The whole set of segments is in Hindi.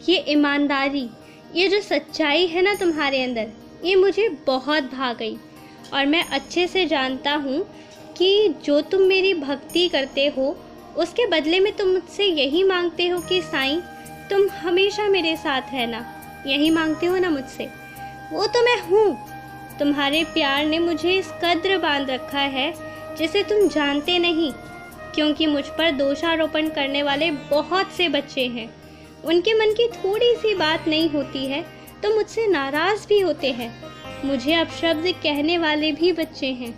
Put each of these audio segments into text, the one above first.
ये ईमानदारी, ये जो सच्चाई है ना तुम्हारे अंदर, ये मुझे बहुत भा गई। और मैं अच्छे से जानता हूँ कि जो तुम मेरी भक्ति करते हो उसके बदले में तुम मुझसे यही मांगते हो कि साईं तुम हमेशा मेरे साथ है ना, यही मांगते हो ना मुझसे। वो तो मैं हूँ। तुम्हारे प्यार ने मुझे इस कद्र बांध रखा है जिसे तुम जानते नहीं, क्योंकि मुझ पर दोषारोपण करने वाले बहुत से बच्चे हैं। उनके मन की थोड़ी सी बात नहीं होती है तो मुझसे नाराज़ भी होते हैं। मुझे अपशब्द कहने वाले भी बच्चे हैं,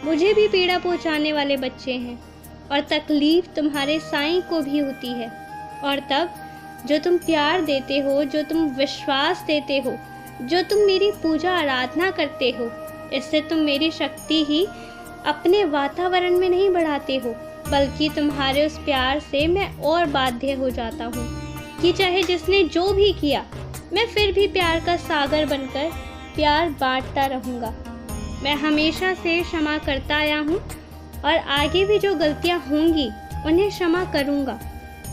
मुझे भी पीड़ा पहुंचाने वाले बच्चे हैं, और तकलीफ़ तुम्हारे साईं को भी होती है। और तब जो तुम प्यार देते हो, जो तुम विश्वास देते हो, जो तुम मेरी पूजा आराधना करते हो, इससे तुम मेरी शक्ति ही अपने वातावरण में नहीं बढ़ाते हो, बल्कि तुम्हारे उस प्यार से मैं और बाध्य हो जाता हूँ कि चाहे जिसने जो भी किया, मैं फिर भी प्यार का सागर बनकर प्यार बांटता रहूँगा। मैं हमेशा से क्षमा करता आया हूँ और आगे भी जो गलतियाँ होंगी उन्हें क्षमा करूँगा।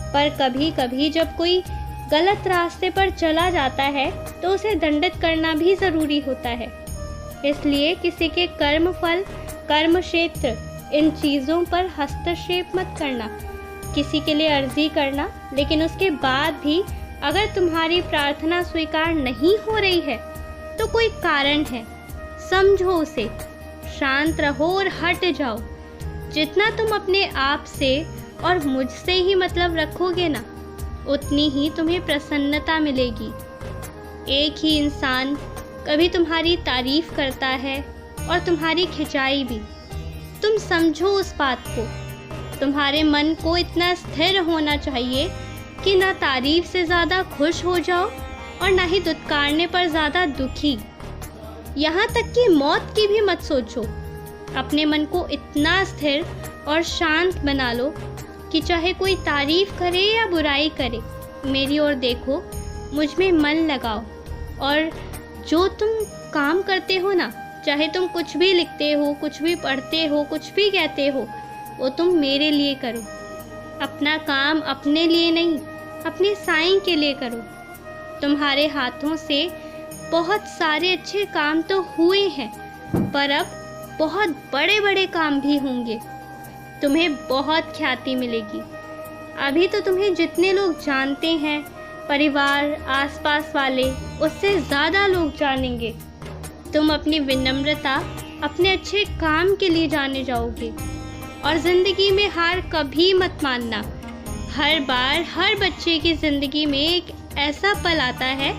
पर कभी कभी जब कोई गलत रास्ते पर चला जाता है तो उसे दंडित करना भी ज़रूरी होता है। इसलिए किसी के कर्म फल, कर्म क्षेत्र, इन चीज़ों पर हस्तक्षेप मत करना। किसी के लिए अर्जी करना, लेकिन उसके बाद भी अगर तुम्हारी प्रार्थना स्वीकार नहीं हो रही है तो कोई कारण है, समझो उसे, शांत रहो और हट जाओ। जितना तुम अपने आप से और मुझसे ही मतलब रखोगे ना, उतनी ही तुम्हें प्रसन्नता मिलेगी। एक ही इंसान कभी तुम्हारी तारीफ करता है और तुम्हारी खिंचाई भी। तुम समझो उस बात को। तुम्हारे मन को इतना स्थिर होना चाहिए कि ना तारीफ से ज़्यादा खुश हो जाओ और ना ही दुत्कारने पर ज़्यादा दुखी। यहाँ तक कि मौत की भी मत सोचो। अपने मन को इतना स्थिर और शांत बना लो कि चाहे कोई तारीफ करे या बुराई करे, मेरी ओर देखो, मुझ में मन लगाओ, और जो तुम काम करते हो ना, चाहे तुम कुछ भी लिखते हो, कुछ भी पढ़ते हो, कुछ भी कहते हो, वो तुम मेरे लिए करो। अपना काम अपने लिए नहीं, अपने साईं के लिए करो। तुम्हारे हाथों से बहुत सारे अच्छे काम तो हुए हैं, पर अब बहुत बड़े बड़े काम भी होंगे। तुम्हें बहुत ख्याति मिलेगी। अभी तो तुम्हें जितने लोग जानते हैं, परिवार, आसपास वाले, उससे ज़्यादा लोग जानेंगे। तुम अपनी विनम्रता अपने अच्छे काम के लिए जाने जाओगे। और ज़िंदगी में हार कभी मत मानना। हर बार हर बच्चे की ज़िंदगी में एक ऐसा पल आता है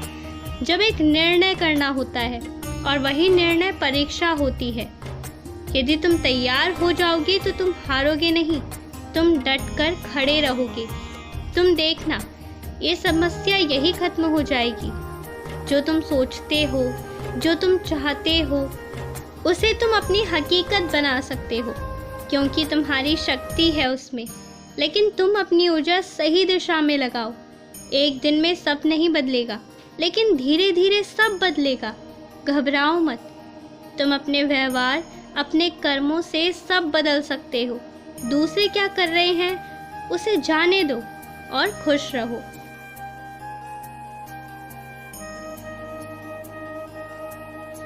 जब एक निर्णय करना होता है, और वही निर्णय परीक्षा होती है। यदि तुम तैयार हो जाओगे तो तुम हारोगे नहीं, तुम डटकर खड़े रहोगे। तुम देखना, ये समस्या यही खत्म हो जाएगी। जो तुम सोचते हो, जो तुम चाहते हो, उसे तुम अपनी हकीकत बना सकते हो, क्योंकि तुम्हारी शक्ति है उसमें। लेकिन तुम अपनी ऊर्जा सही दिशा में लगाओ। एक दिन में सब नहीं बदलेगा, लेकिन धीरे धीरे सब बदलेगा। घबराओ मत। तुम अपने व्यवहार, अपने कर्मों से सब बदल सकते हो। दूसरे क्या कर रहे हैं उसे जाने दो और खुश रहो।